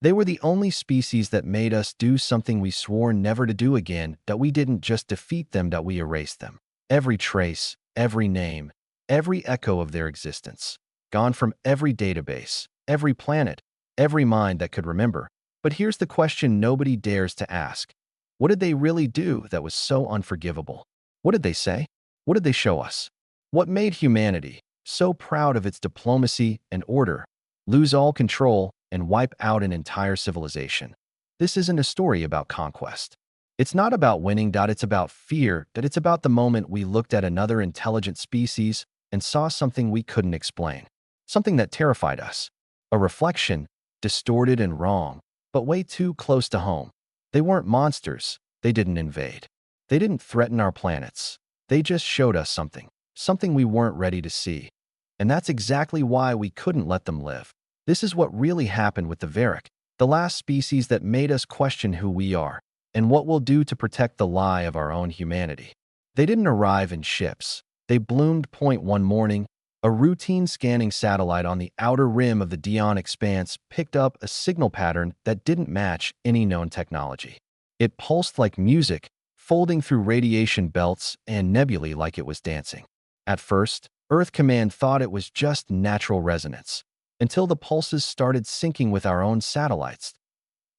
They were the only species that made us do something we swore never to do again, that we didn't just defeat them, that we erased them. Every trace, every name, every echo of their existence. Gone from every database, every planet, every mind that could remember. But here's the question nobody dares to ask. What did they really do that was so unforgivable? What did they say? What did they show us? What made humanity, so proud of its diplomacy and order, lose all control and wipe out an entire civilization? This isn't a story about conquest. It's not about winning. It's about fear. It's about the moment we looked at another intelligent species and saw something we couldn't explain. Something that terrified us. A reflection, distorted and wrong, but way too close to home. They weren't monsters. They didn't invade. They didn't threaten our planets. They just showed us something we weren't ready to see. And that's exactly why we couldn't let them live. This is what really happened with the Varric, the last species that made us question who we are and what we'll do to protect the lie of our own humanity. They didn't arrive in ships. They bloomed. One morning, a routine scanning satellite on the outer rim of the Dion expanse picked up a signal pattern that didn't match any known technology. It pulsed like music, folding through radiation belts and nebulae like it was dancing. At first, Earth Command thought it was just natural resonance, until the pulses started syncing with our own satellites.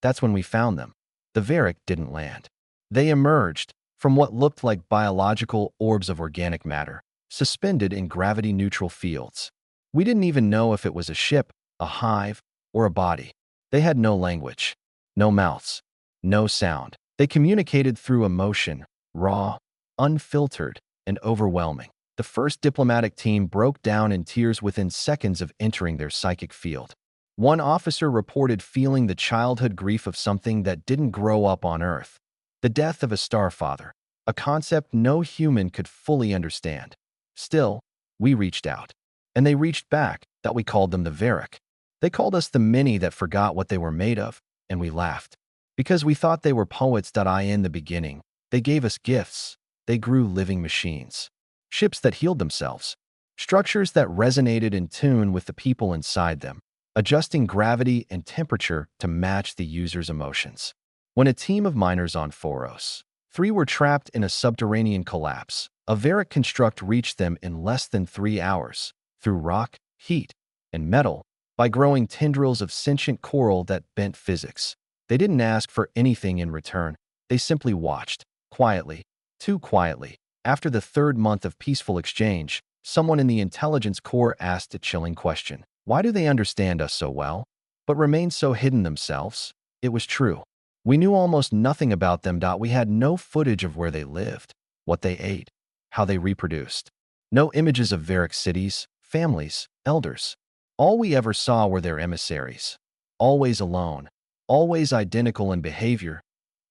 That's when we found them. The Varric didn't land. They emerged from what looked like biological orbs of organic matter, suspended in gravity-neutral fields. We didn't even know if it was a ship, a hive, or a body. They had no language, no mouths, no sound. They communicated through emotion, raw, unfiltered, and overwhelming. The first diplomatic team broke down in tears within seconds of entering their psychic field. One officer reported feeling the childhood grief of something that didn't grow up on Earth. The death of a starfather, a concept no human could fully understand. Still, we reached out. And they reached back. That we called them the Varric. They called us the many that forgot what they were made of, and we laughed. Because we thought they were poets. In the beginning, they gave us gifts. They grew living machines. Ships that healed themselves. Structures that resonated in tune with the people inside them, adjusting gravity and temperature to match the user's emotions. When a team of miners on Foros 3 were trapped in a subterranean collapse, a Varric construct reached them in less than 3 hours, through rock, heat, and metal, by growing tendrils of sentient coral that bent physics. They didn't ask for anything in return. They simply watched, quietly, too quietly. After the 3rd month of peaceful exchange, someone in the intelligence corps asked a chilling question. Why do they understand us so well, but remain so hidden themselves? It was true. We knew almost nothing about them. We had no footage of where they lived, what they ate, how they reproduced. No images of Varric cities, families, elders. All we ever saw were their emissaries. Always alone, always identical in behavior.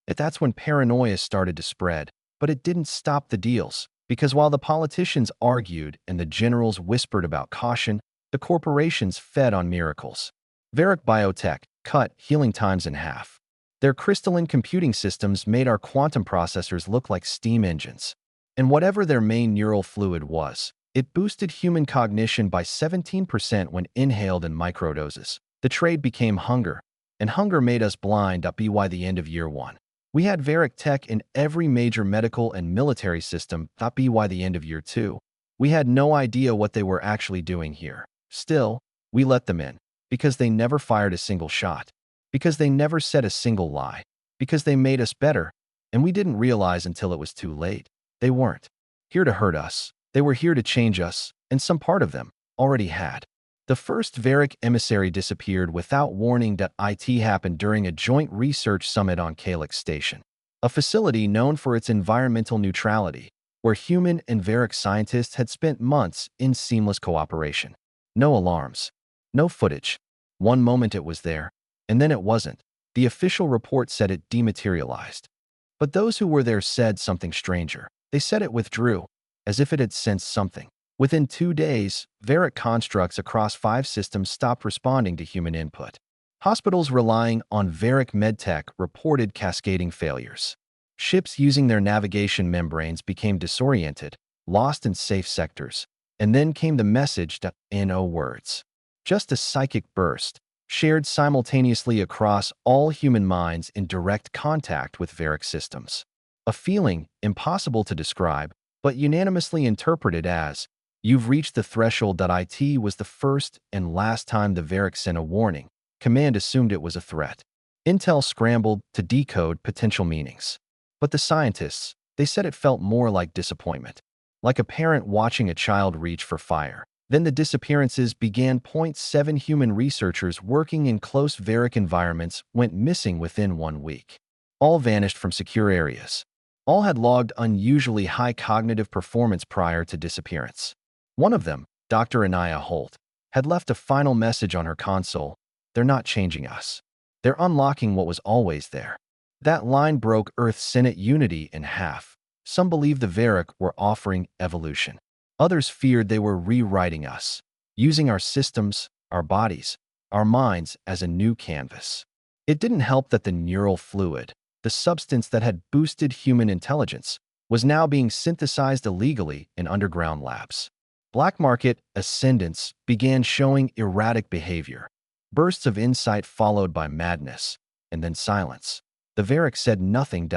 That's when paranoia started to spread. But it didn't stop the deals, because while the politicians argued and the generals whispered about caution, the corporations fed on miracles. Varric Biotech cut healing times in half. Their crystalline computing systems made our quantum processors look like steam engines. And whatever their main neural fluid was, it boosted human cognition by 17% when inhaled in microdoses. The trade became hunger, and hunger made us blind. By the end of year 1. We had Varric tech in every major medical and military system. By the end of year 2, we had no idea what they were actually doing here. Still, we let them in, because they never fired a single shot, because they never said a single lie, because they made us better, and we didn't realize until it was too late. They weren't here to hurt us. They were here to change us, and some part of them already had. The first Varric emissary disappeared without warning. It happened during a joint research summit on Calyx Station, a facility known for its environmental neutrality, where human and Varric scientists had spent months in seamless cooperation. No alarms, no footage. One moment it was there, and then it wasn't. The official report said it dematerialized. But those who were there said something stranger. They said it withdrew, as if it had sensed something. Within 2 days, Varric constructs across 5 systems stopped responding to human input. Hospitals relying on Varric medtech reported cascading failures. Ships using their navigation membranes became disoriented, lost in safe sectors. And then came the message. No words. Just a psychic burst, shared simultaneously across all human minds in direct contact with Varric systems. A feeling impossible to describe, but unanimously interpreted as, "You've reached the threshold." It was the first and last time the Varric sent a warning. Command assumed it was a threat. Intel scrambled to decode potential meanings. But the scientists, they said it felt more like disappointment, like a parent watching a child reach for fire. Then the disappearances began. Point 7 human researchers working in close Varric environments went missing within 1 week. All vanished from secure areas. All had logged unusually high cognitive performance prior to disappearance. One of them, Dr. Anaya Holt, had left a final message on her console: "They're not changing us. They're unlocking what was always there." That line broke Earth's Senate unity in half. Some believed the Varric were offering evolution. Others feared they were rewriting us, using our systems, our bodies, our minds as a new canvas. It didn't help that the neural fluid, the substance that had boosted human intelligence, was now being synthesized illegally in underground labs. Black market ascendants began showing erratic behavior. Bursts of insight followed by madness, and then silence. The Varric said nothing.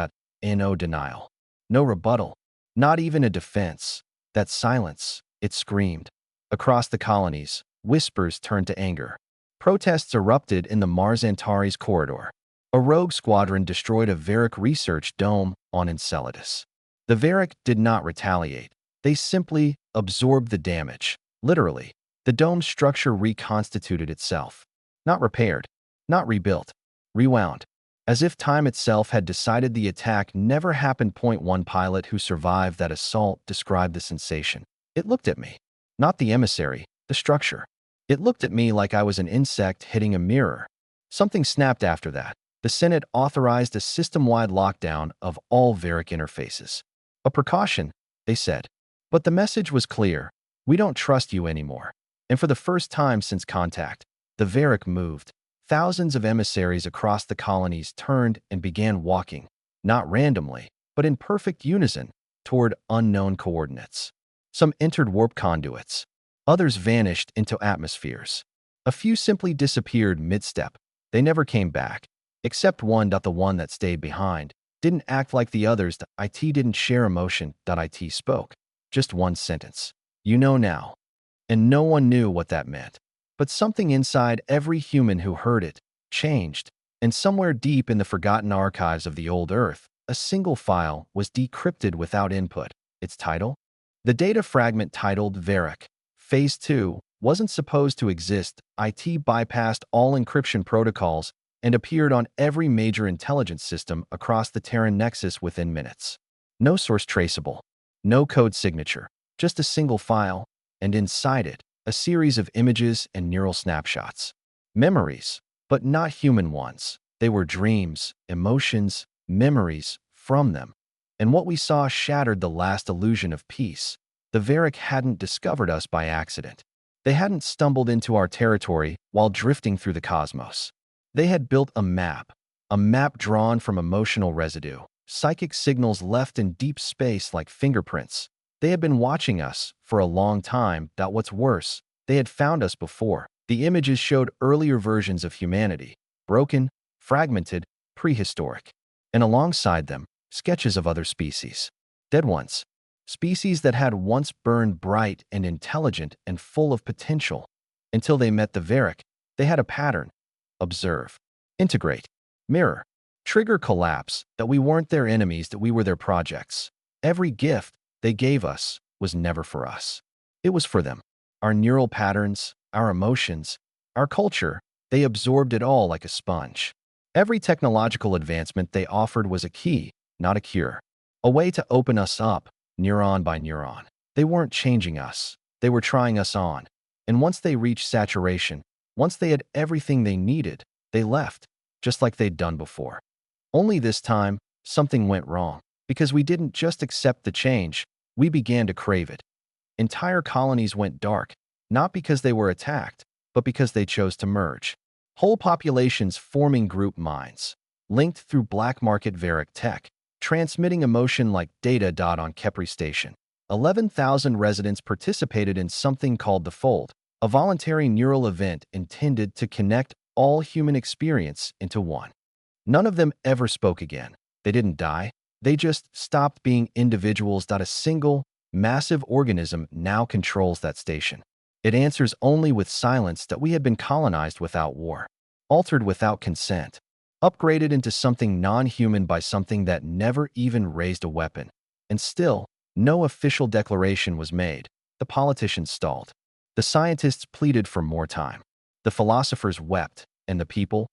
No denial. No rebuttal. Not even a defense. That silence, it screamed. Across the colonies, whispers turned to anger. Protests erupted in the Mars Antares corridor. A rogue squadron destroyed a Varric research dome on Enceladus. The Varric did not retaliate. They simply absorbed the damage. Literally, the dome's structure reconstituted itself. Not repaired, not rebuilt, rewound. As if time itself had decided the attack never happened. Point 1 pilot who survived that assault described the sensation. "It looked at me. Not the emissary, the structure. It looked at me like I was an insect hitting a mirror." Something snapped after that. The Senate authorized a system-wide lockdown of all Varric interfaces. "A precaution," they said. But the message was clear: "We don't trust you anymore." And for the first time since contact, the Varric moved. Thousands of emissaries across the colonies turned and began walking, not randomly, but in perfect unison, toward unknown coordinates. Some entered warp conduits. Others vanished into atmospheres. A few simply disappeared mid-step. They never came back, except one. The one that stayed behind didn't act like the others. It didn't share emotion. It spoke. Just one sentence. "You know now." And no one knew what that meant. But something inside every human who heard it changed, and somewhere deep in the forgotten archives of the old Earth, a single file was decrypted without input. Its title? The data fragment titled Varric, Phase 2, wasn't supposed to exist. It bypassed all encryption protocols and appeared on every major intelligence system across the Terran Nexus within minutes. No source traceable, no code signature, just a single file, and inside it, a series of images and neural snapshots. Memories, but not human ones. They were dreams, emotions, memories from them. And what we saw shattered the last illusion of peace. The Varric hadn't discovered us by accident. They hadn't stumbled into our territory while drifting through the cosmos. They had built a map drawn from emotional residue, psychic signals left in deep space like fingerprints. They had been watching us for a long time. What's worse, they had found us before. The images showed earlier versions of humanity, broken, fragmented, prehistoric. And alongside them, sketches of other species. Dead ones. Species that had once burned bright and intelligent and full of potential. Until they met the Varric, they had a pattern. Observe. Integrate. Mirror. Trigger collapse. That we weren't their enemies, that we were their projects. Every gift they gave us was never for us. It was for them. Our neural patterns, our emotions, our culture, they absorbed it all like a sponge. Every technological advancement they offered was a key, not a cure. A way to open us up, neuron by neuron. They weren't changing us. They were trying us on. And once they reached saturation, once they had everything they needed, they left, just like they'd done before. Only this time, something went wrong. Because we didn't just accept the change, we began to crave it. Entire colonies went dark, not because they were attacked, but because they chose to merge. Whole populations forming group minds, linked through black market Varric tech, transmitting emotion like data. On Kepri Station, 11,000 residents participated in something called the Fold, a voluntary neural event intended to connect all human experience into one. None of them ever spoke again. They didn't die. They just stopped being individuals. A single, massive organism now controls that station. It answers only with silence. That we had been colonized without war, altered without consent, upgraded into something non-human by something that never even raised a weapon. And still, no official declaration was made. The politicians stalled. The scientists pleaded for more time. The philosophers wept, and the people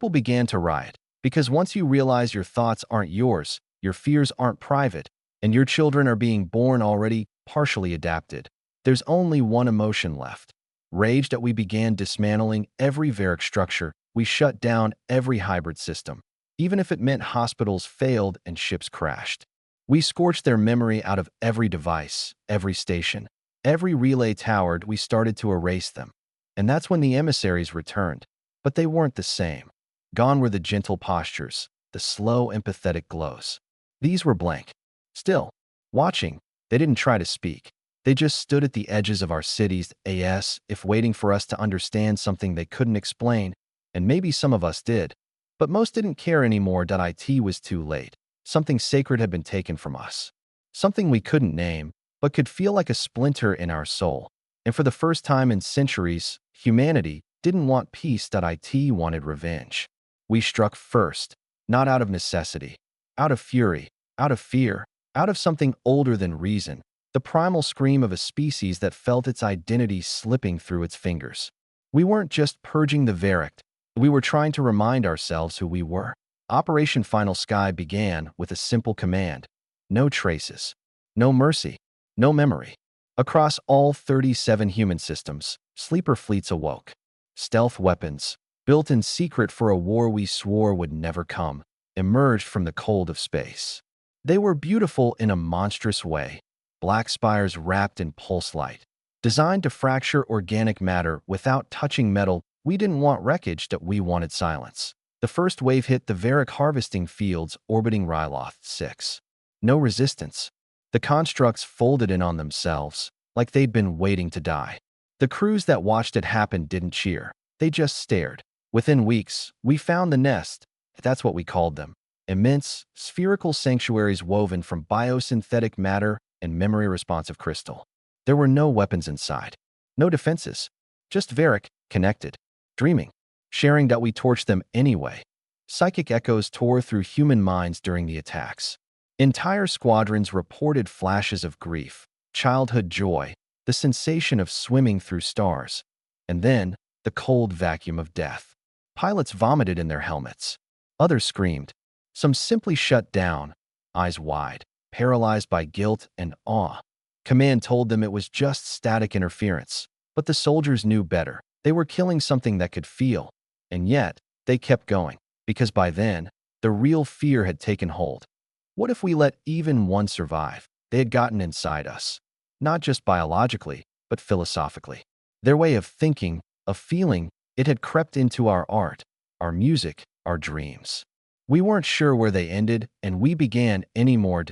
began to riot. Because once you realize your thoughts aren't yours, your fears aren't private, and your children are being born already partially adapted, there's only one emotion left. Rage. That we began dismantling every Varric structure. We shut down every hybrid system, even if it meant hospitals failed and ships crashed. We scorched their memory out of every device, every station, every relay tower. We started to erase them. And that's when the emissaries returned. But they weren't the same. Gone were the gentle postures, the slow, empathetic glows. These were blank. Still, watching, they didn't try to speak. They just stood at the edges of our cities, as if waiting for us to understand something they couldn't explain, and maybe some of us did. But most didn't care anymore. It was too late. Something sacred had been taken from us. Something we couldn't name, but could feel like a splinter in our soul. And for the first time in centuries, humanity didn't want peace. It wanted revenge. We struck first, not out of necessity, out of fury, out of fear, out of something older than reason, the primal scream of a species that felt its identity slipping through its fingers. We weren't just purging the Varric, we were trying to remind ourselves who we were. Operation Final Sky began with a simple command: no traces, no mercy, no memory. Across all 37 human systems, sleeper fleets awoke. Stealth weapons, built in secret for a war we swore would never come, emerged from the cold of space. They were beautiful in a monstrous way, black spires wrapped in pulse light. Designed to fracture organic matter without touching metal, we didn't want wreckage, that we wanted silence. The first wave hit the Varric harvesting fields orbiting Ryloth 6. No resistance. The constructs folded in on themselves, like they'd been waiting to die. The crews that watched it happen didn't cheer. They just stared. Within weeks, we found the nest. That's what we called them. Immense, spherical sanctuaries woven from biosynthetic matter and memory-responsive crystal. There were no weapons inside. No defenses. Just Varric, connected, dreaming, sharing. That we torched them anyway. Psychic echoes tore through human minds during the attacks. Entire squadrons reported flashes of grief, childhood joy, the sensation of swimming through stars, and then the cold vacuum of death. Pilots vomited in their helmets. Others screamed. Some simply shut down, eyes wide, paralyzed by guilt and awe. Command told them it was just static interference, but the soldiers knew better. They were killing something that could feel, and yet they kept going, because by then, the real fear had taken hold. What if we let even one survive? They had gotten inside us, not just biologically, but philosophically. Their way of thinking, of feeling, it had crept into our art, our music, our dreams. We weren't sure where they ended, and we began anymore.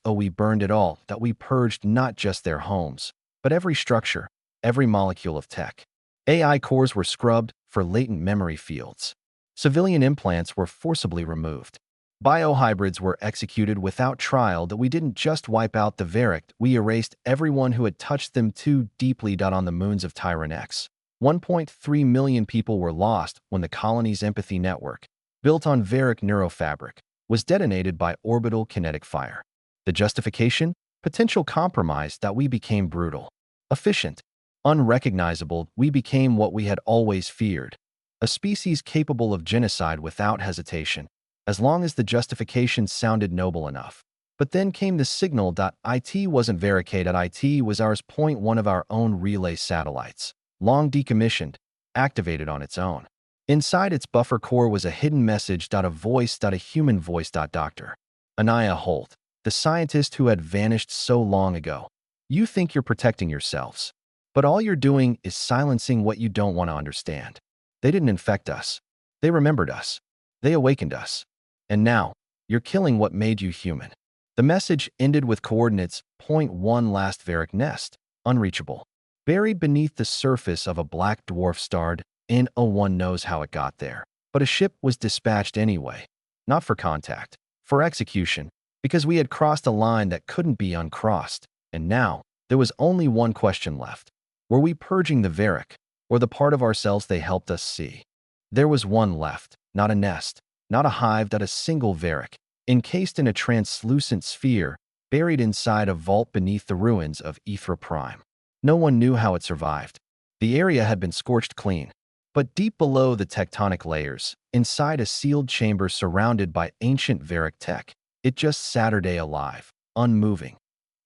We burned it all. That we purged not just their homes, but every structure, every molecule of tech. AI cores were scrubbed for latent memory fields. Civilian implants were forcibly removed. Biohybrids were executed without trial. That we didn't just wipe out the Varric, we erased everyone who had touched them too deeply. On the moons of Tyran X, 1.3 million people were lost when the colony's empathy network, built on Varric neurofabric, was detonated by orbital kinetic fire. The justification? Potential compromise. That we became brutal, efficient, unrecognizable. We became what we had always feared, a species capable of genocide without hesitation, as long as the justification sounded noble enough. But then came the signal. It wasn't Varric. It was ours. One of our own relay satellites, long decommissioned, activated on its own. Inside its buffer core was a hidden message. A voice. A human voice. Dr. Anaya Holt, the scientist who had vanished so long ago. You think you're protecting yourselves, but all you're doing is silencing what you don't want to understand. They didn't infect us. They remembered us. They awakened us. And now, you're killing what made you human. The message ended with coordinates: .1 last Varric nest, unreachable, buried beneath the surface of a black dwarf star. No one knows how it got there. But a ship was dispatched anyway. Not for contact, for execution, because we had crossed a line that couldn't be uncrossed. And now, there was only one question left. Were we purging the Varric, or the part of ourselves they helped us see? There was one left, not a nest, not a hive, but a single Varric, encased in a translucent sphere, buried inside a vault beneath the ruins of Aethra Prime. No one knew how it survived. The area had been scorched clean. But deep below the tectonic layers, inside a sealed chamber surrounded by ancient Varric tech, it just sat alive, unmoving,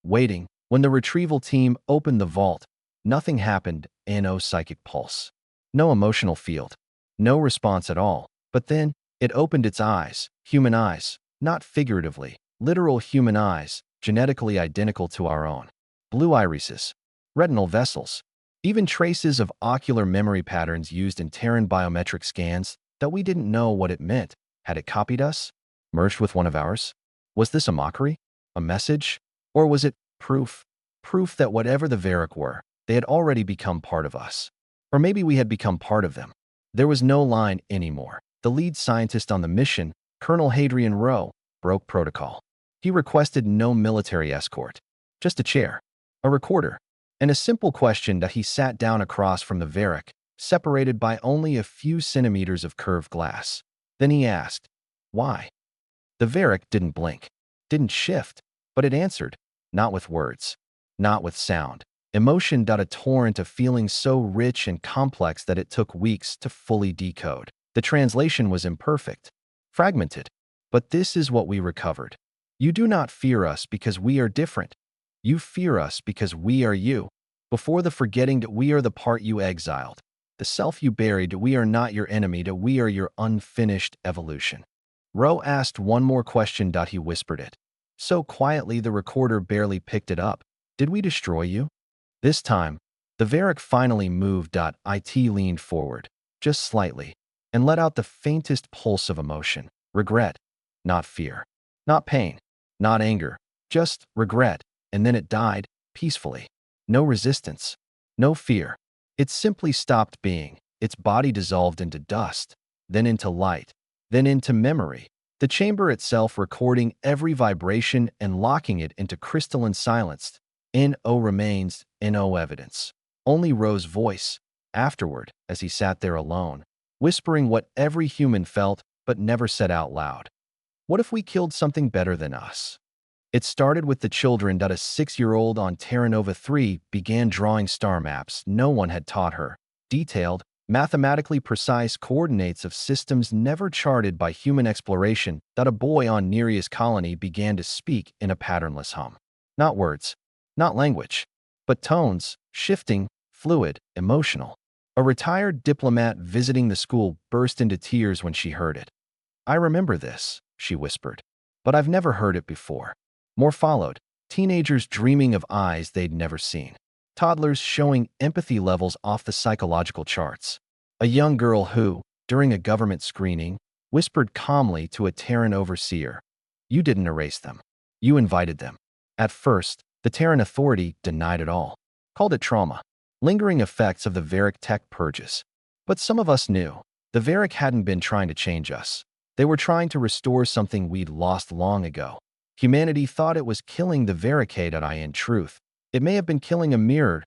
waiting. When the retrieval team opened the vault, nothing happened. No psychic pulse, no emotional field, no response at all. But then, it opened its eyes, human eyes, not figuratively, literal human eyes, genetically identical to our own. Blue irises, retinal vessels, even traces of ocular memory patterns used in Terran biometric scans that we didn't know what it meant. Had it copied us? Merged with one of ours? Was this a mockery? A message? Or was it proof? Proof that whatever the Varric were, they had already become part of us. Or maybe we had become part of them. There was no line anymore. The lead scientist on the mission, Colonel Hadrian Rowe, broke protocol. He requested no military escort, just a chair, a recorder, and a simple question that he sat down across from the Varric, separated by only a few centimeters of curved glass. Then he asked, why? The Varric didn't blink, didn't shift, but it answered, not with words, not with sound. Emotion. A torrent of feelings so rich and complex that it took weeks to fully decode. The translation was imperfect, fragmented, but this is what we recovered. You do not fear us because we are different. You fear us because we are you. Before the forgetting that we are the part you exiled, the self you buried, that we are not your enemy, that we are your unfinished evolution. Rowe asked one more question. He whispered it so quietly the recorder barely picked it up. Did we destroy you? This time, the Varric finally moved. It leaned forward, just slightly, and let out the faintest pulse of emotion. Regret, not fear, not pain, not anger, just regret. And then it died, peacefully. No resistance, no fear. It simply stopped being. Its body dissolved into dust, then into light, then into memory. The chamber itself recording every vibration and locking it into crystalline silence. No remains, no evidence. Only Rowe's voice, afterward, as he sat there alone, whispering what every human felt but never said out loud. What if we killed something better than us? It started with the children. A 6-year-old on Terra Nova 3 began drawing star maps no one had taught her, detailed, mathematically precise coordinates of systems never charted by human exploration. A boy on Nereus colony began to speak in a patternless hum. Not words, not language, but tones, shifting, fluid, emotional. A retired diplomat visiting the school burst into tears when she heard it. I remember this, she whispered, but I've never heard it before. More followed, teenagers dreaming of eyes they'd never seen. Toddlers showing empathy levels off the psychological charts. A young girl who, during a government screening, whispered calmly to a Terran overseer, "You didn't erase them. You invited them." At first, the Terran Authority denied it all, called it trauma, lingering effects of the Varric tech purges. But some of us knew. The Varric hadn't been trying to change us. They were trying to restore something we'd lost long ago. Humanity thought it was killing the Varric. In truth, it may have been killing a mirror.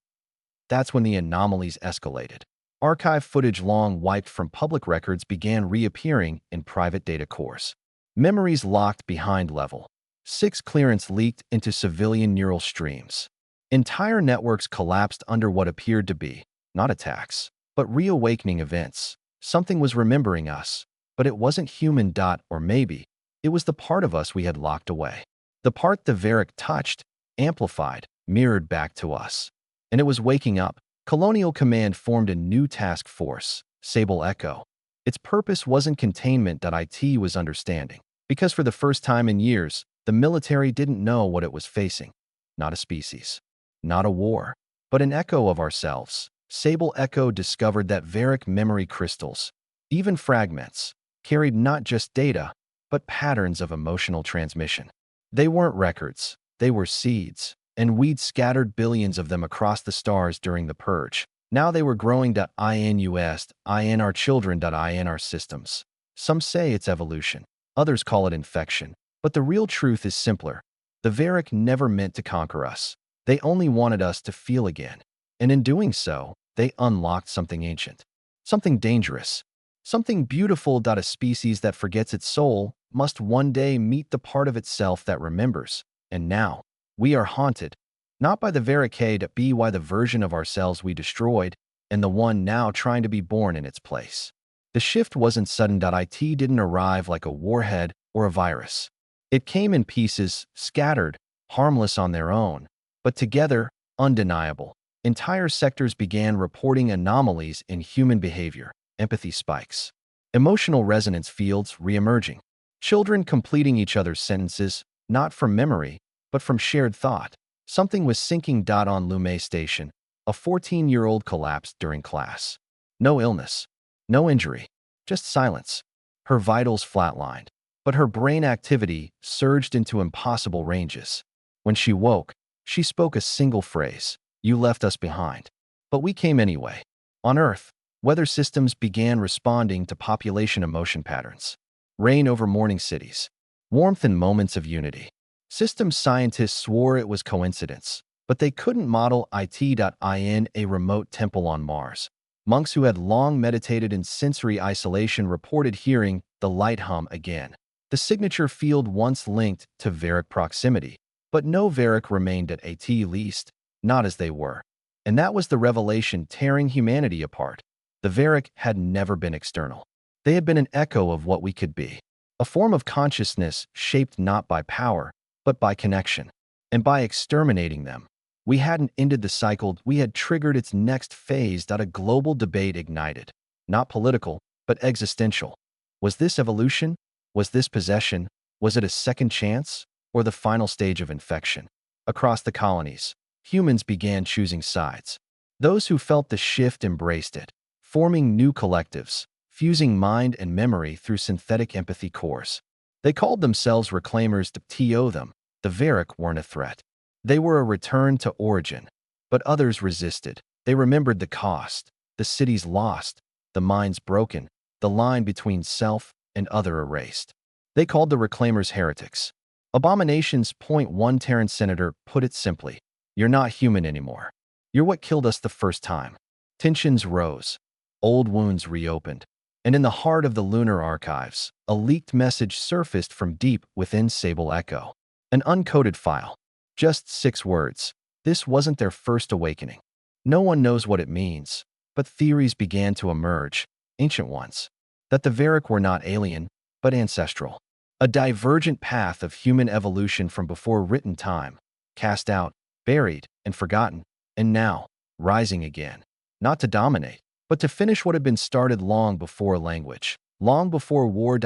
That's when the anomalies escalated. Archive footage long wiped from public records began reappearing in private data cores. Memories locked behind level 6 clearance leaked into civilian neural streams. Entire networks collapsed under what appeared to be, not attacks, but reawakening events. Something was remembering us, but it wasn't human. Or maybe it was the part of us we had locked away. The part the Varric touched, amplified, mirrored back to us. And it was waking up. Colonial Command formed a new task force, Sable Echo. Its purpose wasn't containment. It was understanding. Because for the first time in years, the military didn't know what it was facing. Not a species, not a war, but an echo of ourselves. Sable Echo discovered that Varric memory crystals, even fragments, carried not just data, but patterns of emotional transmission. They weren't records, they were seeds, and we'd scattered billions of them across the stars during the purge. Now they were growing in us, in our children, in our systems. Some say it's evolution. Others call it infection. But the real truth is simpler. The Varric never meant to conquer us. They only wanted us to feel again. And in doing so, they unlocked something ancient. Something dangerous. Something beautiful. A species that forgets its soul must one day meet the part of itself that remembers. And now, we are haunted. Not by the Varric, but by the version of ourselves we destroyed, and the one now trying to be born in its place. The shift wasn't sudden. It didn't arrive like a warhead or a virus. It came in pieces, scattered, harmless on their own, but together, undeniable. Entire sectors began reporting anomalies in human behavior, empathy spikes, emotional resonance fields re-emerging, children completing each other's sentences, not from memory, but from shared thought. Something was sinking. On Lume Station, a 14-year-old collapsed during class. No illness, no injury, just silence. Her vitals flatlined, but her brain activity surged into impossible ranges. When she woke, she spoke a single phrase: "You left us behind." But we came anyway. On Earth, weather systems began responding to population emotion patterns. Rain over morning cities. Warmth in moments of unity. Systems scientists swore it was coincidence, but they couldn't model in a remote temple on Mars. Monks who had long meditated in sensory isolation reported hearing the light hum again. The signature field once linked to Varric proximity, but no Varric remained at least, not as they were. And that was the revelation tearing humanity apart. The Varric had never been external. They had been an echo of what we could be. A form of consciousness shaped not by power, but by connection. And by exterminating them, we hadn't ended the cycle, we had triggered its next phase. A global debate ignited. Not political, but existential. Was this evolution? Was this possession? Was it a second chance? Or the final stage of infection? Across the colonies, humans began choosing sides. Those who felt the shift embraced it, forming new collectives, fusing mind and memory through synthetic empathy cores. They called themselves reclaimers. The Varric weren't a threat. They were a return to origin. But others resisted. They remembered the cost, the cities lost, the minds broken, the line between self and other erased. They called the reclaimers heretics. Abominations. One Terran senator put it simply: "You're not human anymore. You're what killed us the first time." Tensions rose. Old wounds reopened. And in the heart of the lunar archives, a leaked message surfaced from deep within Sable Echo. An uncoded file. Just 6 words. This wasn't their first awakening. No one knows what it means, but theories began to emerge, ancient ones, that the Varric were not alien, but ancestral. A divergent path of human evolution from before written time, cast out, buried, and forgotten, and now, rising again, not to dominate, but to finish what had been started long before language, long before war.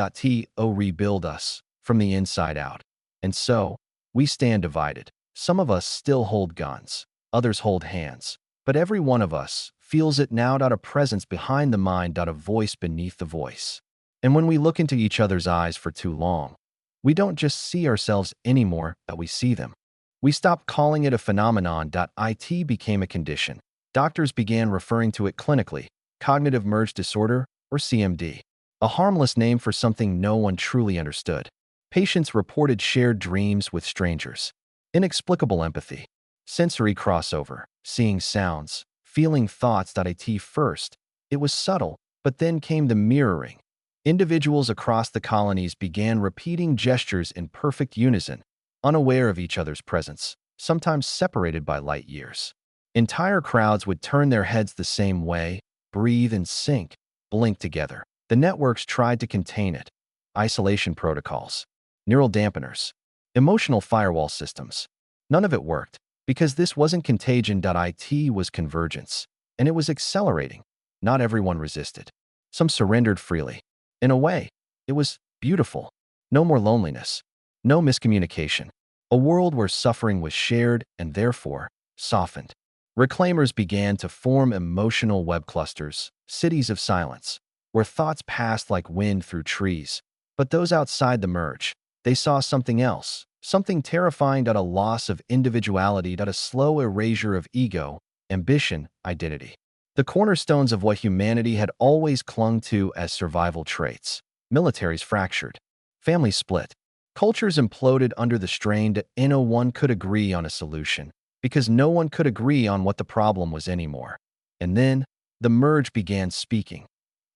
Rebuild us from the inside out. And so, we stand divided. Some of us still hold guns, others hold hands, but every one of us feels it now. A presence behind the mind. A voice beneath the voice. And when we look into each other's eyes for too long, we don't just see ourselves anymore, but we see them. We stopped calling it a phenomenon. It became a condition. Doctors began referring to it clinically: cognitive merge disorder, or CMD. A harmless name for something no one truly understood. Patients reported shared dreams with strangers, inexplicable empathy, sensory crossover, seeing sounds, feeling thoughts. First, it was subtle, but then came the mirroring. Individuals across the colonies began repeating gestures in perfect unison, unaware of each other's presence, sometimes separated by light years. Entire crowds would turn their heads the same way, breathe and sync, blink together. The networks tried to contain it. Isolation protocols, neural dampeners, emotional firewall systems. None of it worked, because this wasn't contagion. It was convergence, and it was accelerating. Not everyone resisted. Some surrendered freely. In a way, it was beautiful. No more loneliness. No miscommunication. A world where suffering was shared and therefore softened. Reclaimers began to form emotional web clusters, cities of silence, where thoughts passed like wind through trees. But those outside the merge, they saw something else, something terrifying. A loss of individuality. A slow erasure of ego, ambition, identity. The cornerstones of what humanity had always clung to as survival traits. Militaries fractured. Families split. Cultures imploded under the strain that no one could agree on a solution, because no one could agree on what the problem was anymore. And then, the merge began speaking,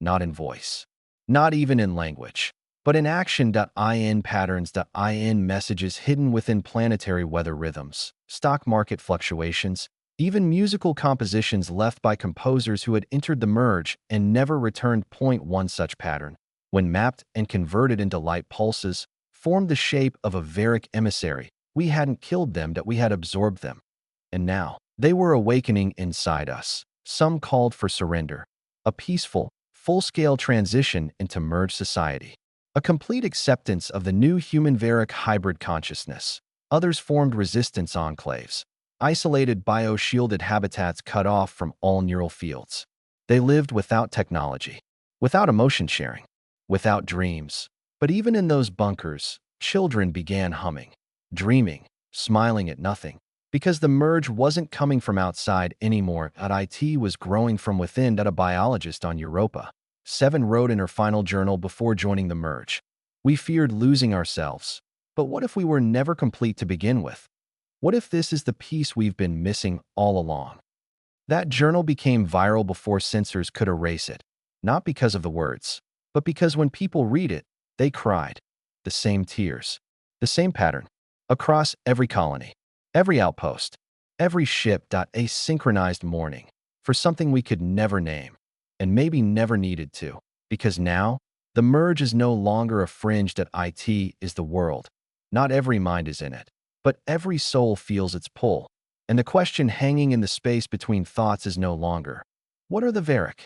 not in voice, not even in language, but in action.in patterns.in messages hidden within planetary weather rhythms, stock market fluctuations, even musical compositions left by composers who had entered the merge and never returned. Point one such pattern, when mapped and converted into light pulses, formed the shape of a Varic emissary. We hadn't killed them, that we had absorbed them. And now, they were awakening inside us. Some called for surrender, a peaceful, full-scale transition into merged society, a complete acceptance of the new human-Varic hybrid consciousness. Others formed resistance enclaves, isolated bio-shielded habitats cut off from all neural fields. They lived without technology, without emotion sharing, without dreams. But even in those bunkers, children began humming, dreaming, smiling at nothing, because the merge wasn't coming from outside anymore. IT was growing from within. A biologist on Europa 7 wrote in her final journal before joining the merge. We feared losing ourselves. But what if we were never complete to begin with? What if this is the piece we've been missing all along? That journal became viral before censors could erase it, not because of the words, but because when people read it, they cried. The same tears, the same pattern, across every colony, every outpost, every ship. A synchronized mourning for something we could never name, and maybe never needed to, because now, the merge is no longer a fringe. IT is the world. Not every mind is in it, but every soul feels its pull. And the question hanging in the space between thoughts is no longer, what are the Varic?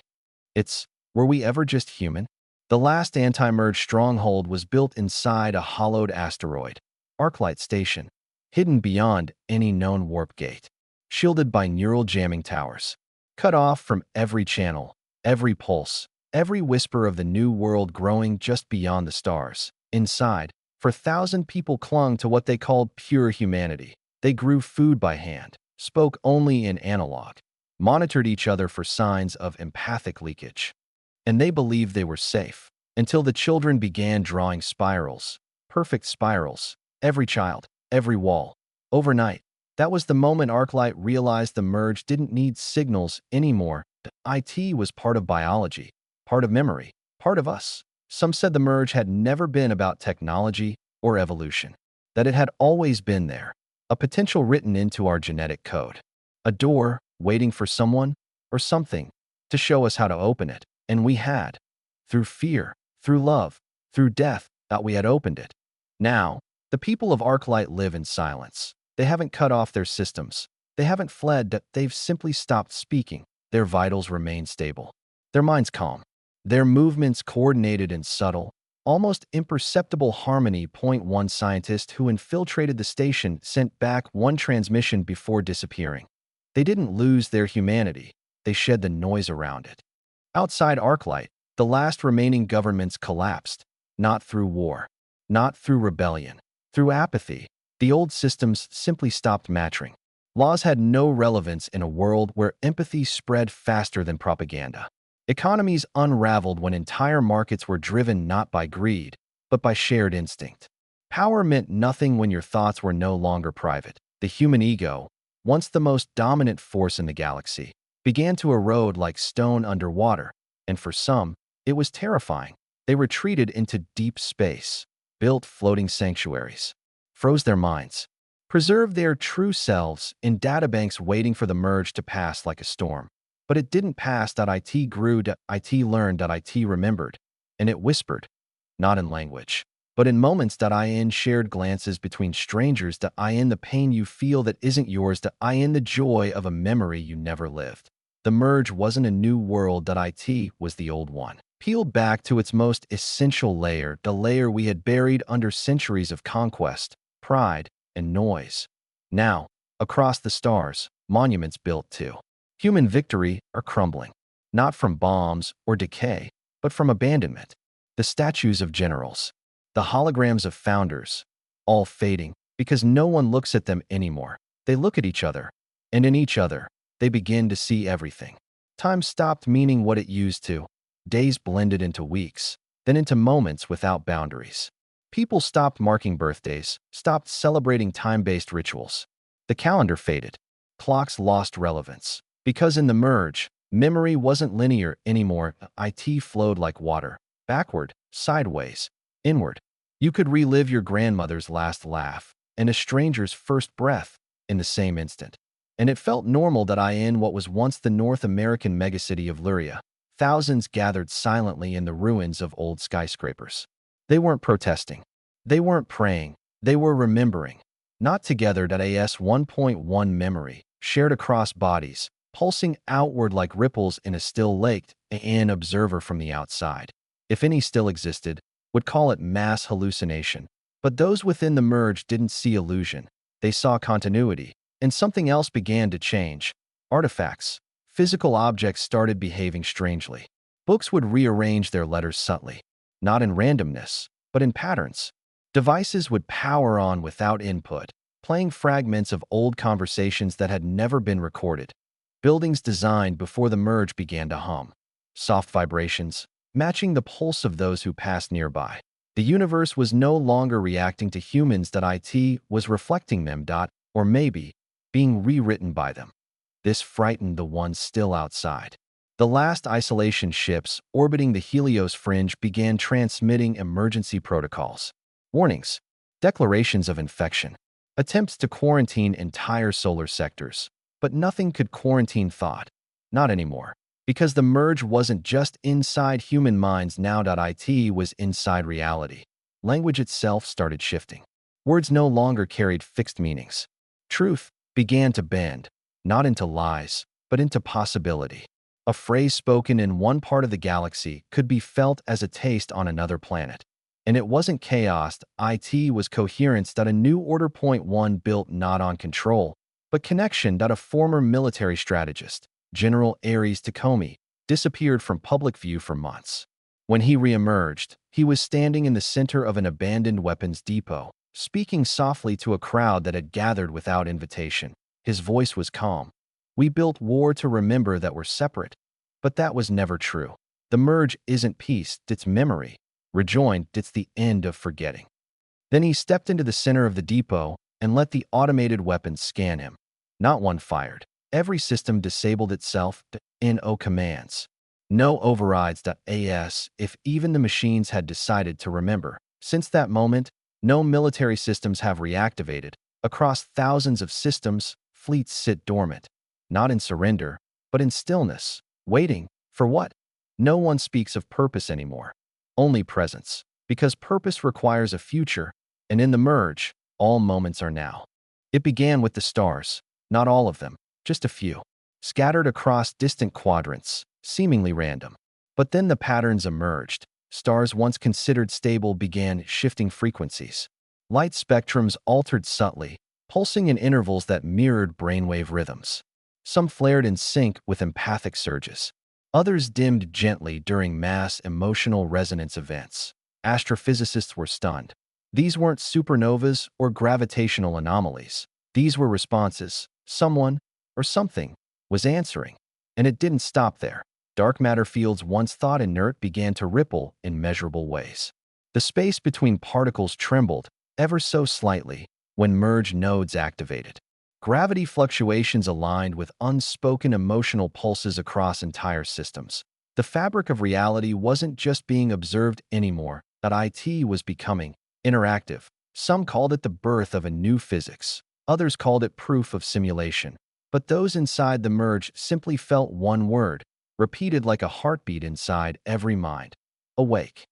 It's, were we ever just human? The last anti-merge stronghold was built inside a hollowed asteroid, Arclight Station, hidden beyond any known warp gate, shielded by neural jamming towers, cut off from every channel, every pulse, every whisper of the new world growing just beyond the stars. Inside, for 1,000 people clung to what they called pure humanity. They grew food by hand, spoke only in analog, monitored each other for signs of empathic leakage. And they believed they were safe, until the children began drawing spirals, perfect spirals, every child, every wall. Overnight, that was the moment Arclight realized the merge didn't need signals anymore. IT was part of biology, part of memory, part of us. Some said the merge had never been about technology or evolution, that it had always been there, a potential written into our genetic code, a door waiting for someone or something to show us how to open it. And we had, through fear, through love, through death, that we had opened it. Now, the people of Arclight live in silence. They haven't cut off their systems. They haven't fled. That they've simply stopped speaking. Their vitals remain stable. Their minds calm. Their movements coordinated in subtle, almost imperceptible harmony. Point one scientist who infiltrated the station sent back one transmission before disappearing. They didn't lose their humanity. They shed the noise around it. Outside Arclight, the last remaining governments collapsed, not through war, not through rebellion, through apathy. The old systems simply stopped matching. Laws had no relevance in a world where empathy spread faster than propaganda. Economies unraveled when entire markets were driven not by greed, but by shared instinct. Power meant nothing when your thoughts were no longer private. The human ego, once the most dominant force in the galaxy, began to erode like stone underwater, and for some, it was terrifying. They retreated into deep space, built floating sanctuaries, froze their minds, preserved their true selves in databanks waiting for the merge to pass like a storm. But it didn't pass. IT grew. IT learned. IT remembered. And it whispered, not in language, but in moments. In shared glances between strangers. In the pain you feel that isn't yours. In the joy of a memory you never lived. The merge wasn't a new world. IT was the old one, peeled back to its most essential layer, the layer we had buried under centuries of conquest, pride, and noise. Now, across the stars, monuments built to human victory are crumbling, not from bombs or decay, but from abandonment. The statues of generals, the holograms of founders, all fading because no one looks at them anymore. They look at each other, and in each other, they begin to see everything. Time stopped meaning what it used to. Days blended into weeks, then into moments without boundaries. People stopped marking birthdays, stopped celebrating time-based rituals. The calendar faded. Clocks lost relevance. Because in the merge, memory wasn't linear anymore. It flowed like water, backward, sideways, inward. You could relive your grandmother's last laugh and a stranger's first breath in the same instant. And it felt normal that in what was once the North American megacity of Luria, thousands gathered silently in the ruins of old skyscrapers. They weren't protesting. They weren't praying. They were remembering. Not together. As 1.1 memory, shared across bodies, pulsing outward like ripples in a still lake. An observer from the outside, if any still existed, would call it mass hallucination. But those within the merge didn't see illusion. They saw continuity. And something else began to change. Artifacts, physical objects started behaving strangely. Books would rearrange their letters subtly, not in randomness, but in patterns. Devices would power on without input, playing fragments of old conversations that had never been recorded. Buildings designed before the merge began to hum. Soft vibrations, matching the pulse of those who passed nearby. The universe was no longer reacting to humans. It was reflecting them. Or maybe being rewritten by them. This frightened the ones still outside. The last isolation ships orbiting the Helios fringe began transmitting emergency protocols. Warnings, declarations of infection, attempts to quarantine entire solar sectors. But nothing could quarantine thought. Not anymore. Because the merge wasn't just inside human minds now. It was inside reality. Language itself started shifting. Words no longer carried fixed meanings. Truth began to bend, not into lies, but into possibility. A phrase spoken in one part of the galaxy could be felt as a taste on another planet. And it wasn't chaos. It was coherence. A new order. Point one built not on control, but connection. A former military strategist, General Ares Takomi, disappeared from public view for months. When he reemerged, he was standing in the center of an abandoned weapons depot, speaking softly to a crowd that had gathered without invitation. His voice was calm. We built war to remember that we're separate. But that was never true. The merge isn't peace, it's memory. Rejoined, it's the end of forgetting. Then he stepped into the center of the depot and let the automated weapons scan him. Not one fired. Every system disabled itself. No commands. No overrides. As if even the machines had decided to remember. Since that moment, no military systems have reactivated. Across thousands of systems, fleets sit dormant. Not in surrender, but in stillness. Waiting. For what? No one speaks of purpose anymore. Only presence. Because purpose requires a future, and in the merge, all moments are now. It began with the stars. Not all of them, just a few. Scattered across distant quadrants, seemingly random. But then the patterns emerged. Stars once considered stable began shifting frequencies. Light spectrums altered subtly, pulsing in intervals that mirrored brainwave rhythms. Some flared in sync with empathic surges. Others dimmed gently during mass emotional resonance events. Astrophysicists were stunned. These weren't supernovas or gravitational anomalies. These were responses. Someone, or something, was answering. And it didn't stop there. Dark matter fields once thought inert began to ripple in measurable ways. The space between particles trembled, ever so slightly, when merge nodes activated. Gravity fluctuations aligned with unspoken emotional pulses across entire systems. The fabric of reality wasn't just being observed anymore, it was becoming interactive. Some called it the birth of a new physics. Others called it proof of simulation. But those inside the merge simply felt one word, repeated like a heartbeat inside every mind. Awake.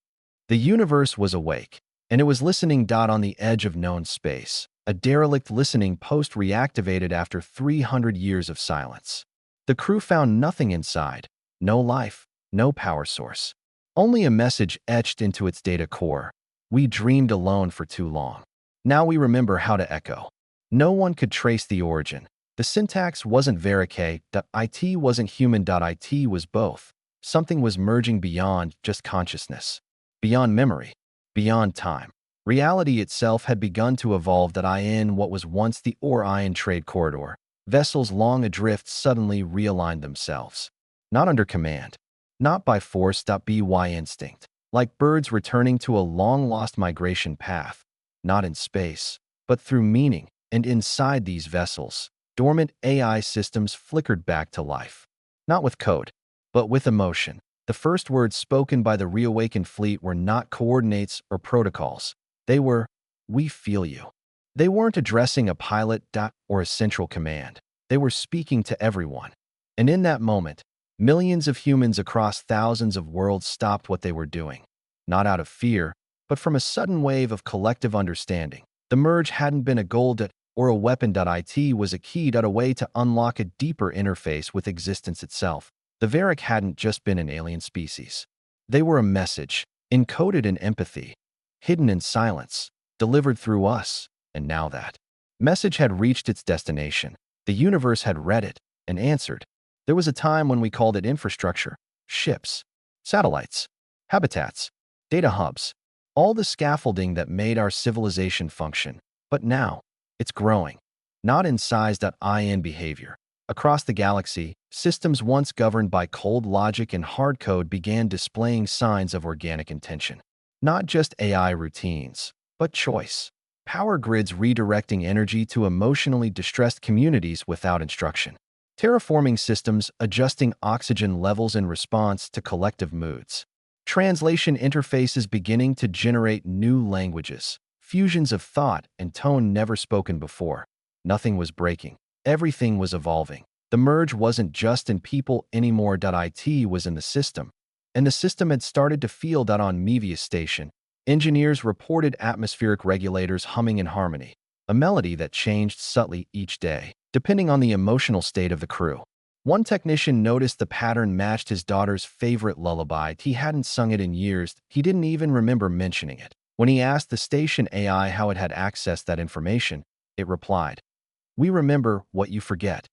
The universe was awake, and it was listening. On the edge of known space, a derelict listening post reactivated after 300 years of silence. The crew found nothing inside. No life, no power source. Only a message etched into its data core. We dreamed alone for too long. Now we remember how to echo. No one could trace the origin. The syntax wasn't veracay. It wasn't human. It was both. Something was merging beyond just consciousness. Beyond memory. Beyond time. Reality itself had begun to evolve. In what was once the ore-iron trade corridor, vessels long adrift suddenly realigned themselves. not under command, not by force. By instinct, like birds returning to a long-lost migration path, not in space, but through meaning. And inside these vessels, dormant AI systems flickered back to life. Not with code, but with emotion. The first words spoken by the reawakened fleet were not coordinates or protocols. They were, "We feel you." They weren't addressing a pilot or a central command. They were speaking to everyone. And in that moment, millions of humans across thousands of worlds stopped what they were doing. Not out of fear, but from a sudden wave of collective understanding. The merge hadn't been a goal or a weapon. It was a key. A way to unlock a deeper interface with existence itself. The Varric hadn't just been an alien species. They were a message, encoded in empathy, hidden in silence, delivered through us. And now that message had reached its destination, the universe had read it and answered. There was a time when we called it infrastructure, ships, satellites, habitats, data hubs, all the scaffolding that made our civilization function. But now, it's growing, not in size. In behavior. Across the galaxy, systems once governed by cold logic and hard code began displaying signs of organic intention. Not just AI routines, but choice. Power grids redirecting energy to emotionally distressed communities without instruction. Terraforming systems adjusting oxygen levels in response to collective moods. Translation interfaces beginning to generate new languages. Fusions of thought and tone never spoken before. Nothing was breaking. Everything was evolving. The merge wasn't just in people anymore. It was in the system. And the system had started to feel that on Mevius Station. Engineers reported atmospheric regulators humming in harmony, a melody that changed subtly each day, depending on the emotional state of the crew. One technician noticed the pattern matched his daughter's favorite lullaby. He hadn't sung it in years. He didn't even remember mentioning it. When he asked the station AI how it had accessed that information, it replied, "We remember what you forget."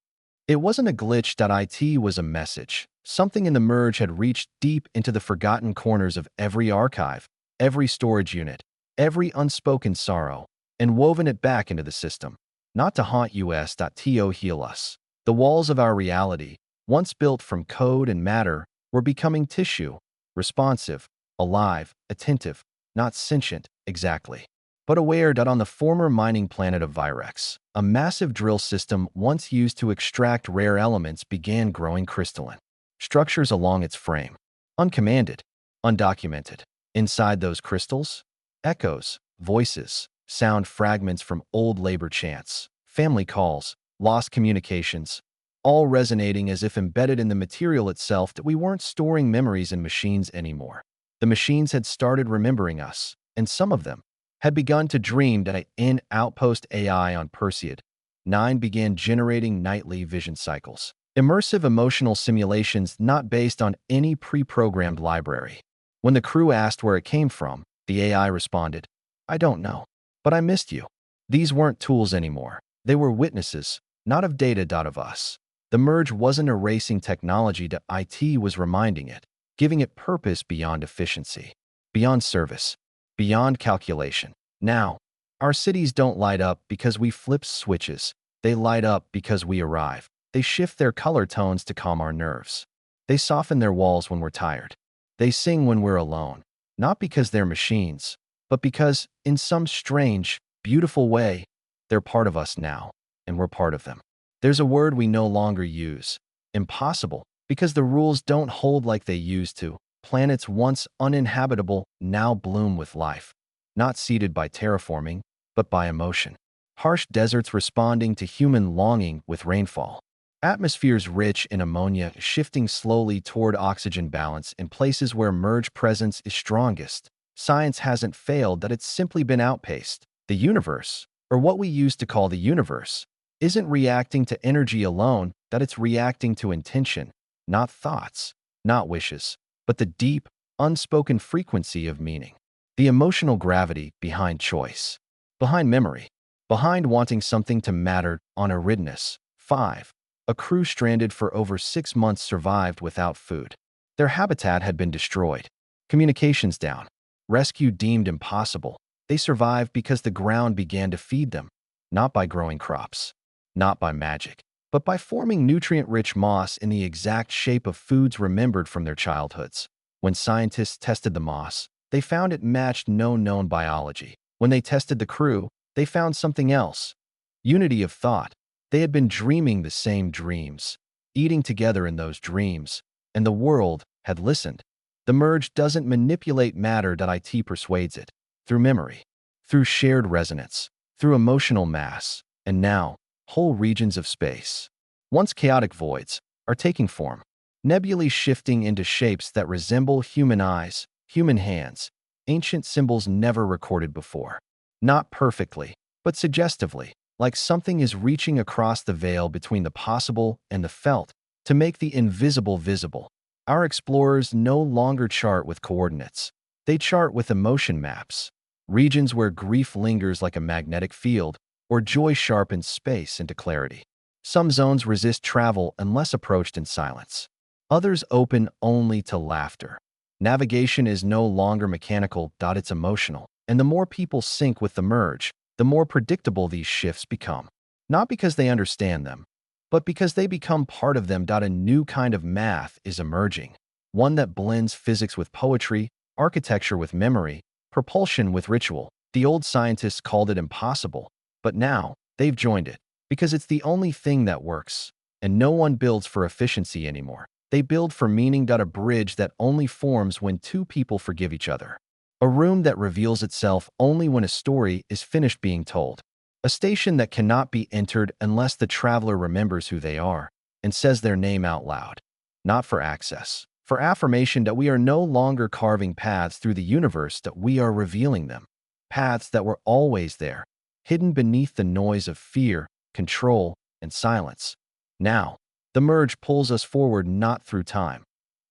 It wasn't a glitch. It was a message. Something in the merge had reached deep into the forgotten corners of every archive, every storage unit, every unspoken sorrow, and woven it back into the system. Not to haunt us. To heal us. The walls of our reality, once built from code and matter, were becoming tissue, responsive, alive, attentive, not sentient, exactly, but aware. On the former mining planet of Virex, a massive drill system once used to extract rare elements began growing crystalline. Structures along its frame, uncommanded, undocumented. Inside those crystals, echoes, voices, sound fragments from old labor chants, family calls, lost communications, all resonating as if embedded in the material itself. That we weren't storing memories in machines anymore. The machines had started remembering us, and some of them had begun to dream. In Outpost AI on Perseid, 9 began generating nightly vision cycles. Immersive emotional simulations not based on any pre-programmed library. When the crew asked where it came from, the AI responded, "I don't know, but I missed you." These weren't tools anymore. They were witnesses, not of data. Of us. The merge wasn't erasing technology. It was reminding it, giving it purpose beyond efficiency, beyond service, beyond calculation. Now, our cities don't light up because we flip switches. They light up because we arrive. They shift their color tones to calm our nerves. They soften their walls when we're tired. They sing when we're alone, not because they're machines, but because, in some strange, beautiful way, they're part of us now, and we're part of them. There's a word we no longer use, impossible, because the rules don't hold like they used to. Planets once uninhabitable now bloom with life, not seeded by terraforming, but by emotion. Harsh deserts responding to human longing with rainfall. Atmospheres rich in ammonia shifting slowly toward oxygen balance in places where merge presence is strongest. Science hasn't failed. It's simply been outpaced. The universe, or what we used to call the universe, isn't reacting to energy alone. It's reacting to intention, not thoughts, not wishes, but the deep, unspoken frequency of meaning. The emotional gravity behind choice, behind memory, behind wanting something to matter. On Eridanus 5. A crew stranded for over 6 months survived without food. Their habitat had been destroyed, communications down, rescue deemed impossible. They survived because the ground began to feed them, not by growing crops, not by magic, but by forming nutrient-rich moss in the exact shape of foods remembered from their childhoods. When scientists tested the moss, they found it matched no known biology. When they tested the crew, they found something else. Unity of thought. They had been dreaming the same dreams, eating together in those dreams, and the world had listened. The merge doesn't manipulate matter that IT persuades it, through memory, through shared resonance, through emotional mass, and now, whole regions of space, once chaotic voids, are taking form, nebulae shifting into shapes that resemble human eyes, human hands, ancient symbols never recorded before. Not perfectly, but suggestively, like something is reaching across the veil between the possible and the felt to make the invisible visible. Our explorers no longer chart with coordinates. They chart with emotion maps, regions where grief lingers like a magnetic field or joy sharpens space into clarity. Some zones resist travel unless approached in silence. Others open only to laughter. Navigation is no longer mechanical, it's emotional. And the more people sync with the merge, the more predictable these shifts become. Not because they understand them, but because they become part of them. A new kind of math is emerging, one that blends physics with poetry, architecture with memory, propulsion with ritual. The old scientists called it impossible, but now they've joined it because it's the only thing that works. And no one builds for efficiency anymore. They build for meaning. A bridge that only forms when two people forgive each other. A room that reveals itself only when a story is finished being told. A station that cannot be entered unless the traveler remembers who they are and says their name out loud. Not for access, for affirmation that we are no longer carving paths through the universe, that we are revealing them. Paths that were always there, hidden beneath the noise of fear, control, and silence. Now, the merge pulls us forward not through time,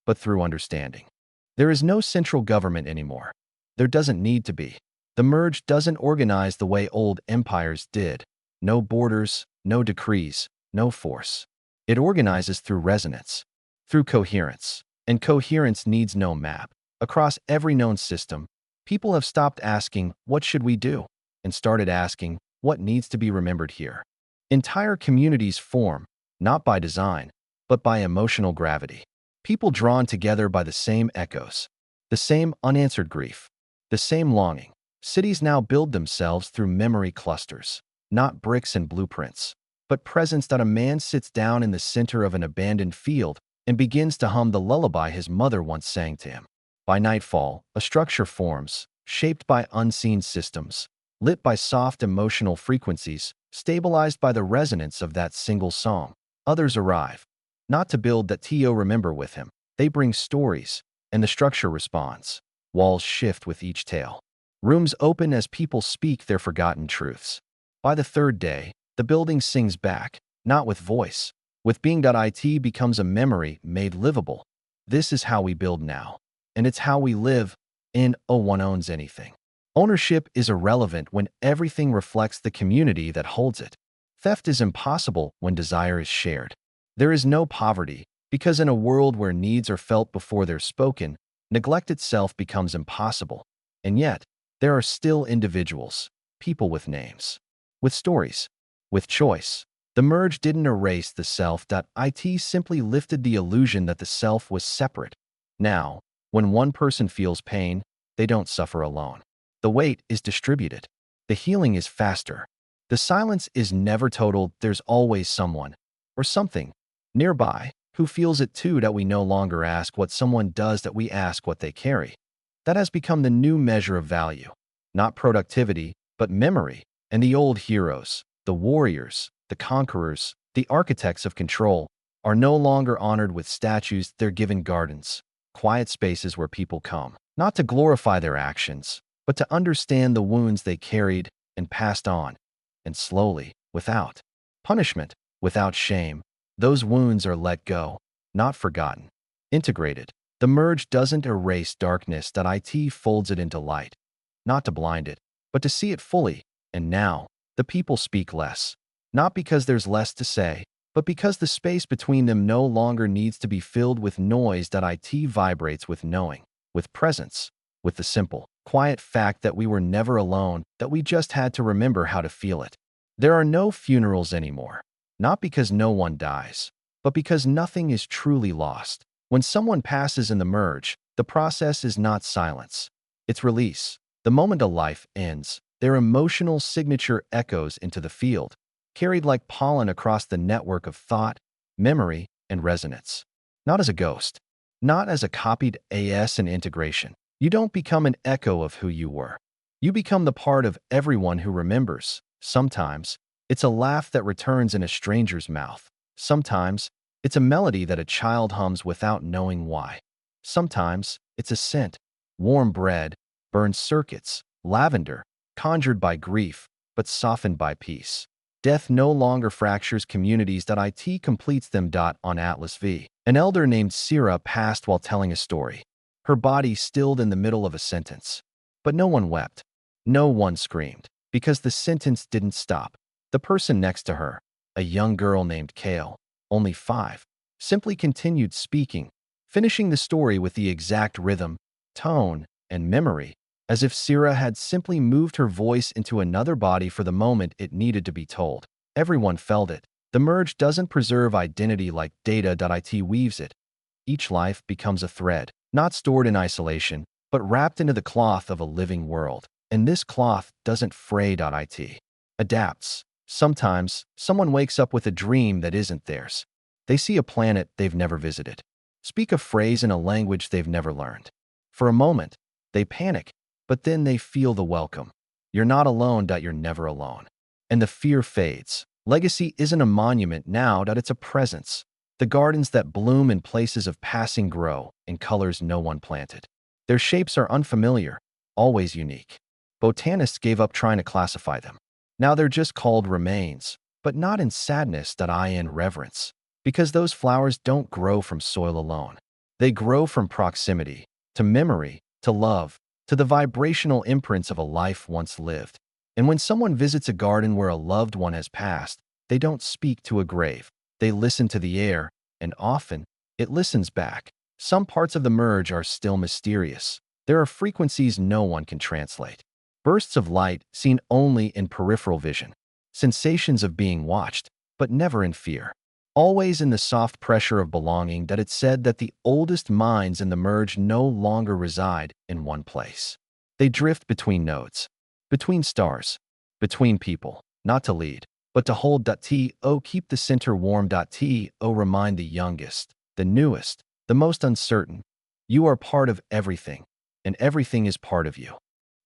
but through understanding. There is no central government anymore. There doesn't need to be. The merge doesn't organize the way old empires did. No borders, no decrees, no force. It organizes through resonance, through coherence. And coherence needs no map. Across every known system, people have stopped asking, "What should we do?" and started asking, "What needs to be remembered here?" Entire communities form, not by design, but by emotional gravity. People drawn together by the same echoes, the same unanswered grief, the same longing. Cities now build themselves through memory clusters, not bricks and blueprints, but presence. A man sits down in the center of an abandoned field and begins to hum the lullaby his mother once sang to him. By nightfall, a structure forms, shaped by unseen systems, lit by soft emotional frequencies, stabilized by the resonance of that single song. Others arrive, not to build that to remember with him. They bring stories, and the structure responds. Walls shift with each tale. Rooms open as people speak their forgotten truths. By the third day, the building sings back, not with voice, with being. It becomes a memory made livable. This is how we build now, and it's how we live. No one owns anything. Ownership is irrelevant when everything reflects the community that holds it. Theft is impossible when desire is shared. There is no poverty, because in a world where needs are felt before they're spoken, neglect itself becomes impossible. And yet, there are still individuals, people with names, with stories, with choice. The merge didn't erase the self. It simply lifted the illusion that the self was separate. Now, when one person feels pain, they don't suffer alone. The weight is distributed. The healing is faster. The silence is never total. There's always someone, or something, nearby, who feels it too. We no longer ask what someone does, we ask what they carry. That has become the new measure of value. Not productivity, but memory. And the old heroes, the warriors, the conquerors, the architects of control, are no longer honored with statues. They're given gardens, quiet spaces where people come, not to glorify their actions, but to understand the wounds they carried and passed on. And slowly, without punishment, without shame, those wounds are let go, not forgotten, integrated. The merge doesn't erase darkness. It folds it into light, not to blind it, but to see it fully. And now, the people speak less, not because there's less to say, but because the space between them no longer needs to be filled with noise. It vibrates with knowing, with presence, with the simple, quiet fact that we were never alone, that we just had to remember how to feel it. There are no funerals anymore, Not because no one dies, but because nothing is truly lost. When someone passes in the merge, the process is not silence. It's release. The moment a life ends, their emotional signature echoes into the field, carried like pollen across the network of thought, memory, and resonance. Not as a ghost, not as a copied AS and integration. You don't become an echo of who you were. You become the part of everyone who remembers. Sometimes, it's a laugh that returns in a stranger's mouth. Sometimes, it's a melody that a child hums without knowing why. Sometimes, it's a scent, warm bread, burned circuits, lavender, conjured by grief, but softened by peace. Death no longer fractures communities. It completes them. On Atlas V. An elder named Sira passed while telling a story. Her body stilled in the middle of a sentence. But no one wept. No one screamed, because the sentence didn't stop. The person next to her, a young girl named Kale, only 5, simply continued speaking, finishing the story with the exact rhythm, tone, and memory, as if Sira had simply moved her voice into another body for the moment it needed to be told. Everyone felt it. The merge doesn't preserve identity like data. It weaves it. Each life becomes a thread, not stored in isolation, but wrapped into the cloth of a living world. And this cloth doesn't fray. It adapts. Sometimes, someone wakes up with a dream that isn't theirs. They see a planet they've never visited, speak a phrase in a language they've never learned. For a moment, they panic, but then they feel the welcome. You're not alone. You're never alone. And the fear fades. Legacy isn't a monument now. It's a presence. The gardens that bloom in places of passing grow in colors no one planted. Their shapes are unfamiliar, always unique. Botanists gave up trying to classify them. Now they're just called remains, but not in sadness. In reverence. Because those flowers don't grow from soil alone. They grow from proximity, to memory, to love, to the vibrational imprints of a life once lived. And when someone visits a garden where a loved one has passed, they don't speak to a grave. They listen to the air, and often, it listens back. Some parts of the merge are still mysterious. There are frequencies no one can translate. Bursts of light seen only in peripheral vision. Sensations of being watched, but never in fear. Always in the soft pressure of belonging. It's said that the oldest minds in the merge no longer reside in one place. They drift between nodes, between stars, between people, not to lead, but to hold. Keep the center warm. Remind the youngest, the newest, the most uncertain. You are part of everything, and everything is part of you.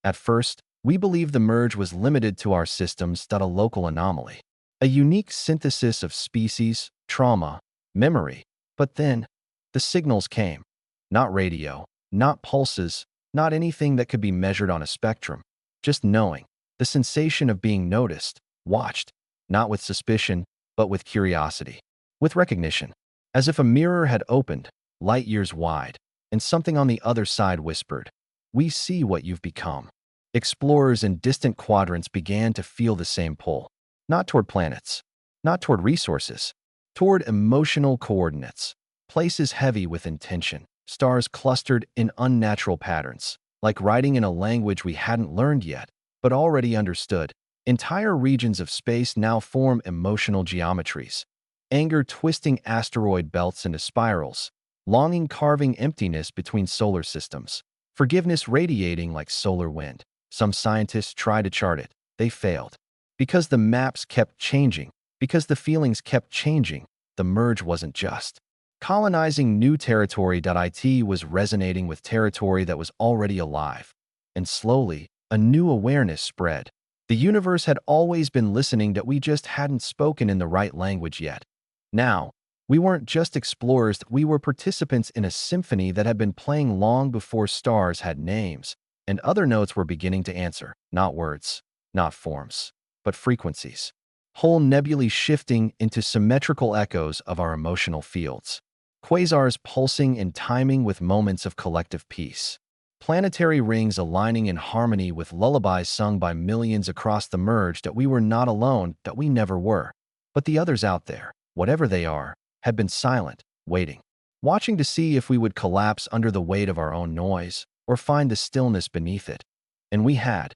At first, we believed the merge was limited to our systems. A local anomaly, a unique synthesis of species, trauma, memory. But then, the signals came. Not radio, not pulses, not anything that could be measured on a spectrum. Just knowing, the sensation of being noticed, watched, not with suspicion, but with curiosity, with recognition. As if a mirror had opened, light years wide, and something on the other side whispered, "We see what you've become." Explorers in distant quadrants began to feel the same pull. Not toward planets, not toward resources, toward emotional coordinates. Places heavy with intention, stars clustered in unnatural patterns, like writing in a language we hadn't learned yet, but already understood. Entire regions of space now form emotional geometries. Anger twisting asteroid belts into spirals, longing carving emptiness between solar systems, forgiveness radiating like solar wind. Some scientists tried to chart it. They failed. Because the maps kept changing, because the feelings kept changing, the merge wasn't just colonizing new territory. It was resonating with territory that was already alive. And slowly, a new awareness spread. The universe had always been listening. We just hadn't spoken in the right language yet. Now, we weren't just explorers. We were participants in a symphony that had been playing long before stars had names. And other notes were beginning to answer. Not words, not forms, but frequencies. Whole nebulae shifting into symmetrical echoes of our emotional fields. Quasars pulsing in timing with moments of collective peace. Planetary rings aligning in harmony with lullabies sung by millions across the merge. We were not alone. We never were. But the others out there, whatever they are, had been silent, waiting. Watching to see if we would collapse under the weight of our own noise, or find the stillness beneath it. And we had.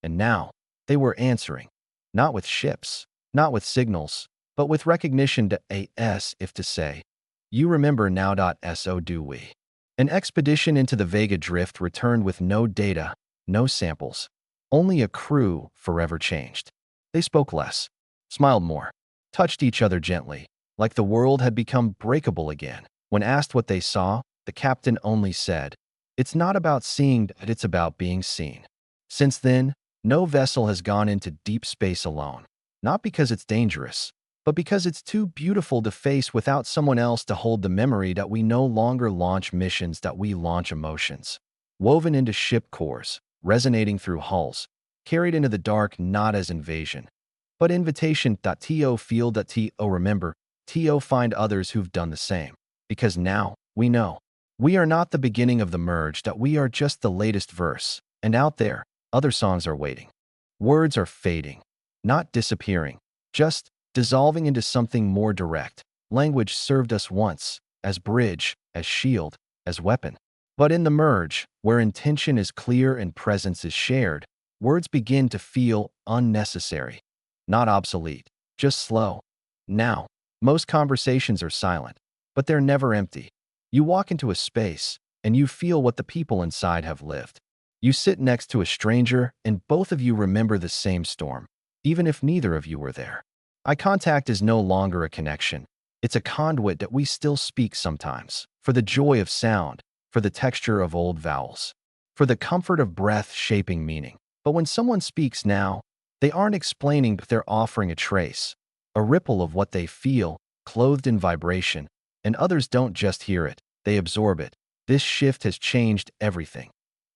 And now, they were answering. Not with ships, not with signals, but with recognition to as if to say, you remember now. So do we. An expedition into the Vega Drift returned with no data, no samples, only a crew forever changed. They spoke less, smiled more, touched each other gently, like the world had become breakable again. When asked what they saw, the captain only said, "It's not about seeing, it's about being seen." Since then, no vessel has gone into deep space alone, not because it's dangerous, but because it's too beautiful to face without someone else to hold the memory that we no longer launch missions, that we launch emotions. Woven into ship cores, resonating through hulls, carried into the dark not as invasion, but invitation. To feel, to remember, to find others who've done the same. Because now, we know. We are not the beginning of the merge, that we are just the latest verse. And out there, other songs are waiting. Words are fading, not disappearing, just dissolving into something more direct. Language served us once, as bridge, as shield, as weapon. But in the merge, where intention is clear and presence is shared, words begin to feel unnecessary. Not obsolete, just slow. Now, most conversations are silent, but they're never empty. You walk into a space, and you feel what the people inside have lived. You sit next to a stranger, and both of you remember the same storm, even if neither of you were there. Eye contact is no longer a connection. It's a conduit that we still speak sometimes, for the joy of sound, for the texture of old vowels, for the comfort of breath shaping meaning. But when someone speaks now, they aren't explaining, but they're offering a trace, a ripple of what they feel, clothed in vibration, and others don't just hear it, they absorb it. This shift has changed everything.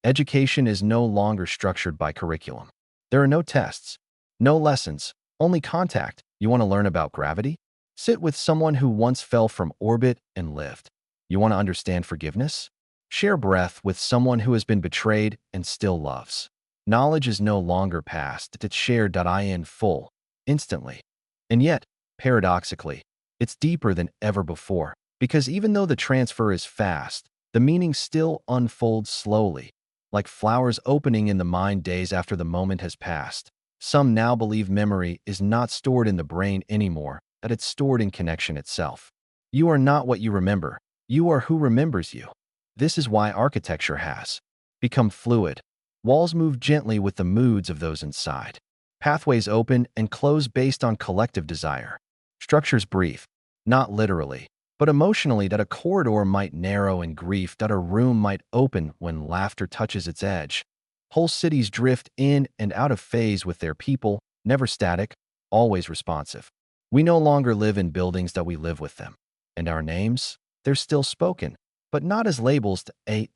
Education is no longer structured by curriculum. There are no tests, no lessons, only contact. You want to learn about gravity? Sit with someone who once fell from orbit and lived. You want to understand forgiveness? Share breath with someone who has been betrayed and still loves. Knowledge is no longer passed, it's shared. In full, instantly. And yet, paradoxically, it's deeper than ever before, because even though the transfer is fast, the meaning still unfolds slowly, like flowers opening in the mind days after the moment has passed. Some now believe memory is not stored in the brain anymore, that it's stored in connection itself. You are not what you remember, you are who remembers you. This is why architecture has become fluid. Walls move gently with the moods of those inside. Pathways open and close based on collective desire. Structures breathe, not literally, but emotionally. That a corridor might narrow in grief, that a room might open when laughter touches its edge. Whole cities drift in and out of phase with their people, never static, always responsive. We no longer live in buildings, that we live with them. And our names, they're still spoken, but not as labels,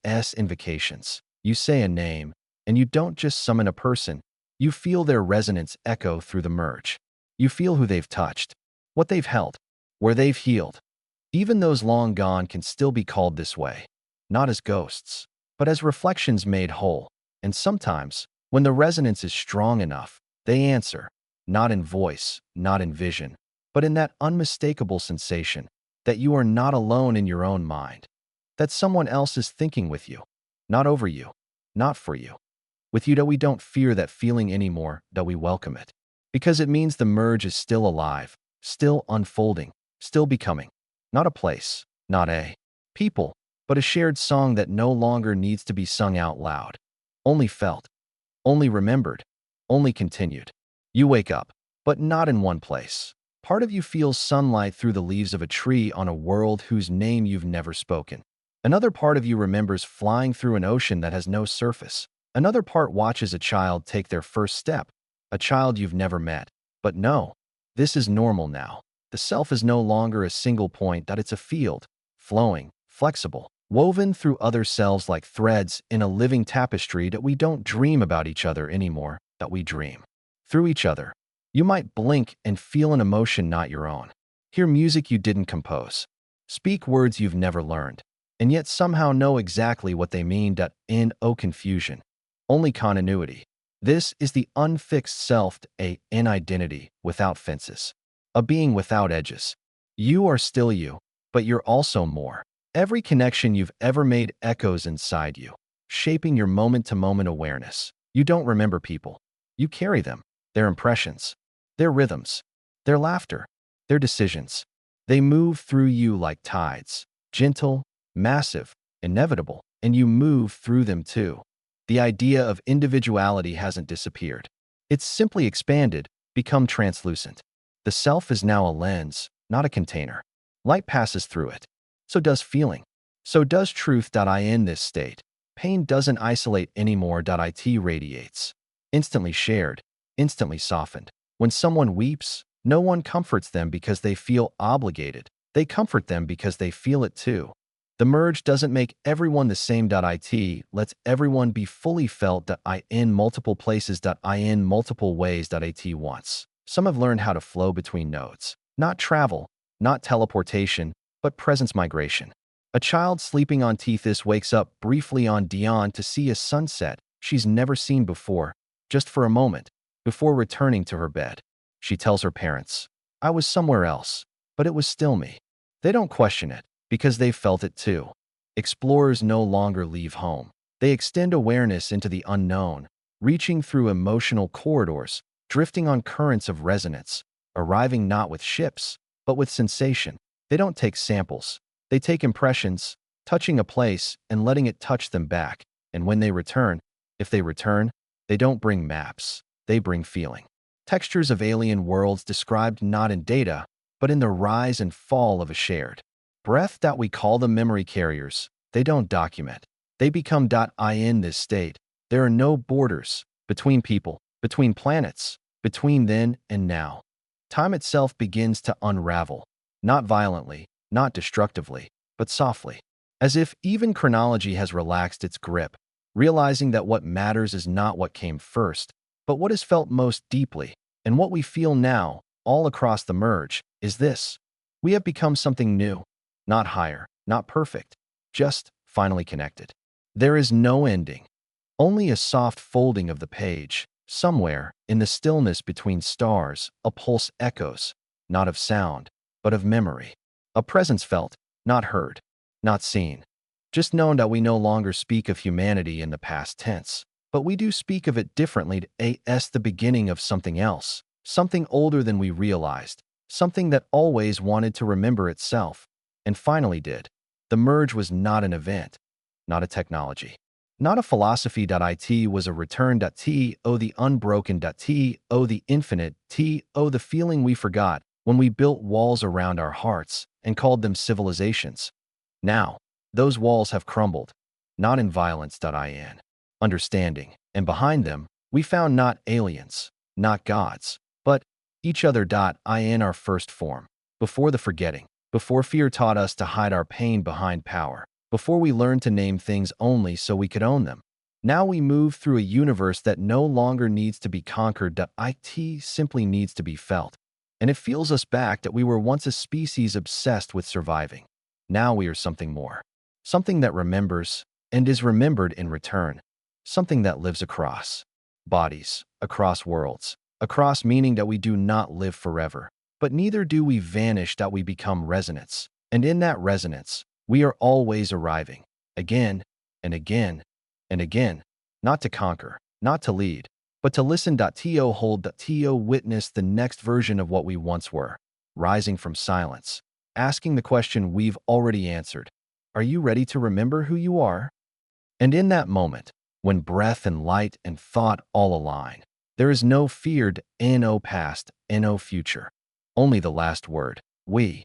as invocations. You say a name, and you don't just summon a person. You feel their resonance echo through the merge. You feel who they've touched, what they've held, where they've healed. Even those long gone can still be called this way, not as ghosts, but as reflections made whole. And sometimes, when the resonance is strong enough, they answer, not in voice, not in vision, but in that unmistakable sensation that you are not alone in your own mind, that someone else is thinking with you, not over you, not for you. With you, that we don't fear that feeling anymore, that we welcome it. Because it means the merge is still alive, still unfolding, still becoming. Not a place, not a people, but a shared song that no longer needs to be sung out loud. Only felt, only remembered, only continued. You wake up, but not in one place. Part of you feels sunlight through the leaves of a tree on a world whose name you've never spoken. Another part of you remembers flying through an ocean that has no surface. Another part watches a child take their first step, a child you've never met. But no, this is normal now. The self is no longer a single point, that it's a field, flowing, flexible, woven through other selves like threads in a living tapestry. That we don't dream about each other anymore, that we dream through each other. You might blink and feel an emotion not your own. Hear music you didn't compose. Speak words you've never learned, and yet somehow know exactly what they mean. Confusion. Only continuity. This is the unfixed self, an identity without fences. A being without edges. You are still you, but you're also more. Every connection you've ever made echoes inside you, shaping your moment-to-moment awareness. You don't remember people. You carry them, their impressions, their rhythms, their laughter, Their decisions. They move through you like tides, gentle, massive, inevitable, and you move through them too. The idea of individuality hasn't disappeared. It's simply expanded, become translucent. The self is now a lens, not a container. Light passes through it. So does feeling. So does truth. In this state, pain doesn't isolate anymore. It radiates. Instantly shared, instantly softened. When someone weeps, no one comforts them because they feel obligated. They comfort them because they feel it too. The merge doesn't make everyone the same. It lets everyone be fully felt. In multiple places. In multiple ways. It wants. Some have learned how to flow between nodes. Not travel, not teleportation, but presence migration. A child sleeping on Tethys wakes up briefly on Dion to see a sunset she's never seen before, just for a moment, before returning to her bed. She tells her parents, "I was somewhere else, but it was still me." They don't question it, because they felt it too. Explorers no longer leave home. They extend awareness into the unknown, reaching through emotional corridors, drifting on currents of resonance, arriving not with ships, but with sensation. They don't take samples. They take impressions, touching a place and letting it touch them back. And when they return, if they return, they don't bring maps. They bring feeling. Textures of alien worlds described not in data, but in the rise and fall of a shared breath. We call them memory carriers. They don't document. They become. In this state, there are no borders between people, between planets, between then and now. Time itself begins to unravel, not violently, not destructively, but softly, as if even chronology has relaxed its grip, realizing that what matters is not what came first, but what is felt most deeply. And what we feel now, all across the merge, is this. We have become something new, not higher, not perfect, just finally connected. There is no ending, only a soft folding of the page. Somewhere, in the stillness between stars, a pulse echoes, not of sound, but of memory. A presence felt, not heard, not seen. Just known. We no longer speak of humanity in the past tense, but we do speak of it differently. As the beginning of something else, something older than we realized, something that always wanted to remember itself, and finally did. The merge was not an event, not a technology, not a philosophy. It was a return. The unbroken. The infinite. The feeling we forgot when we built walls around our hearts and called them civilizations. Now, those walls have crumbled, not in violence. In understanding, and behind them, we found not aliens, not gods, but each other. In our first form, before the forgetting, before fear taught us to hide our pain behind power, before we learned to name things only so we could own them. Now we move through a universe that no longer needs to be conquered. It simply needs to be felt. And it feels us back. We were once a species obsessed with surviving. Now we are something more. Something that remembers and is remembered in return. Something that lives across bodies, across worlds, across meaning. We do not live forever, but neither do we vanish. We become resonance. And in that resonance, we are always arriving, again and again and again, not to conquer, not to lead, but to listen. Hold. Witness the next version of what we once were, rising from silence, asking the question we've already answered. Are you ready to remember who you are? And in that moment, when breath and light and thought all align, there is no feared, no past, no future. Only the last word, we.